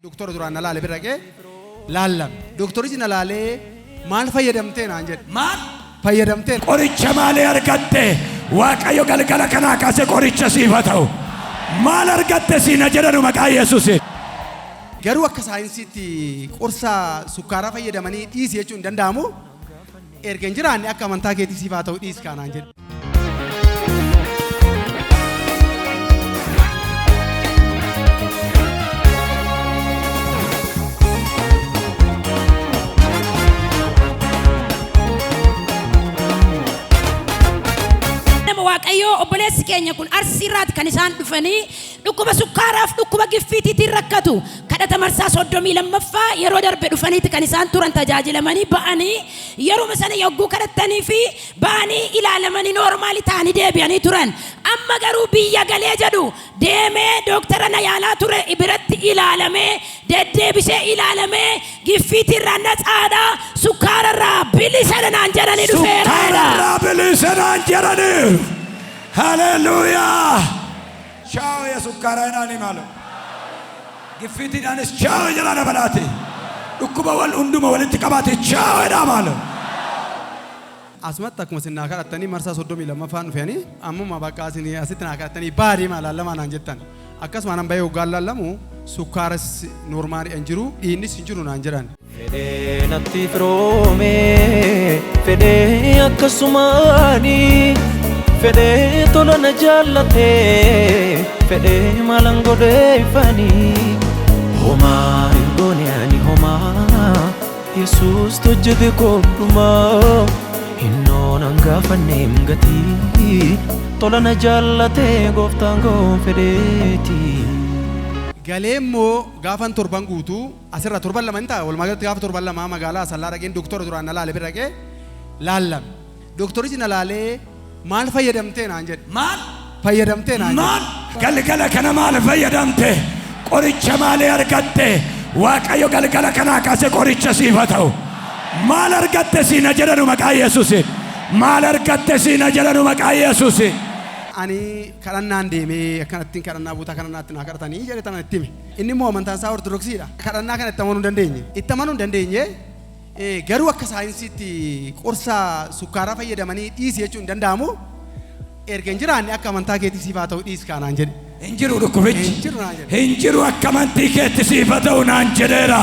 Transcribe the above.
Doktor duraan na laale bira ga'e laallam. Doktorichi na laalee maal fayyadamtee naan jedhe. Maal fayyadamtee? Qoricha maalee argatte? Waaqayyo galgala kanaa kaasee qoricha siif haa ta'u. Maal argatte siina jedhanu maqaa Yesuusiin. Garuu akka saayinsiitti qorsa sukkaaraa fayyadamanii dhiisii jechuun hin danda'amu. Erga hin jiraanne akka amantaa keetii siif haa ta'u dhiis kaanaan jedhe. Waaqayyo obboleessi keenya kun Arsiirraatti kan isaan dhufanii dhukkuba sukkaaraaf dhukkuba giffiitiitiin rakkatu kadhata marsaa 32ffaa yeroo darbe dhufaniiti kan isaan turan tajaajilamanii ba'anii yeroo sana yogguu kadhatanii fi ba'anii ilaalamanii noormaali ta'anii deebi'anii turan. Amma garuu biyya galee jedhu deemee dooktara na yaalaa ture biratti ilaalamee deddeebisee ilaalamee giffiitiirraa natsaadha sukkaararraa bilisanaan jedhanii dhufeera. Sukkaararraa bilisanaan jedhanii. Hallelujah. Ciao ya sukkara inani malo. Gifiti danis ciao jalana balati. Dhukkuba wal unduma walitti qabate ciao eda malo. Asumatti akkuma isin naa kadhattanii marsaa 32ffaan dhufanii ammuma bakka isin asitti naa kadhattanii baadii lallamaa naan jettan. Akkasuma nan bahee hoggaan lallamu sukkaaras noormaali hin jiru dhiinnis hin jiru naan jedhan. Fedhee natti firoome fedhee akkasumaani. Fedhee tola na jaallate fedhee malan godheeffani homaa hin goone ani homaa Yesuus hojjete kophumaa hinnoonan gaafanneem gatii tola na jaallate gooftaan koo fedheeti. Galee immoo gaafan torban guutuu asirra torban lama hin ta'a walumaa galatti gaafa torban lama magaalaa Asallaa dhaqeen doktora duraan na laale bira dhaqee laallam. Doktorichi na laalee maal fayyadamtee naan jedhe. Maal fayyadamtee naan jedhe. Maal galgala kana maal fayyadamte? Qoricha maalee argatte? Waaqayyo galgala kanaa kaasee qoricha siif haa ta'u. Maal argatte siina jedhanu maqaa Yesuusiin. Maal argatte siina jedhanu maqaa Yesuusiin. Ani kadhannaan deemee akkanatti kadhannaa buutaa kanatti naa kadhatanii jedhe tanan itti hime. Inni immoo amantaan isaa ortodoksiidha. Kadhannaa kana itti amanuu hin dandeenye. Itti amanuu hin dandeenye. Garuu akka saayinsiitti qorsa sukkaaraa fayyadamanii dhiisii jechuun hin danda'amu. Erga hin jiraanne akka amantaa keetii siif haa ta'u dhiis kaanaan jedhe. Hin jiru dhukkubichi. Hin jiru naan jedhe. Hin jiru akka amantii keetti siif haa ta'u naan jedheera.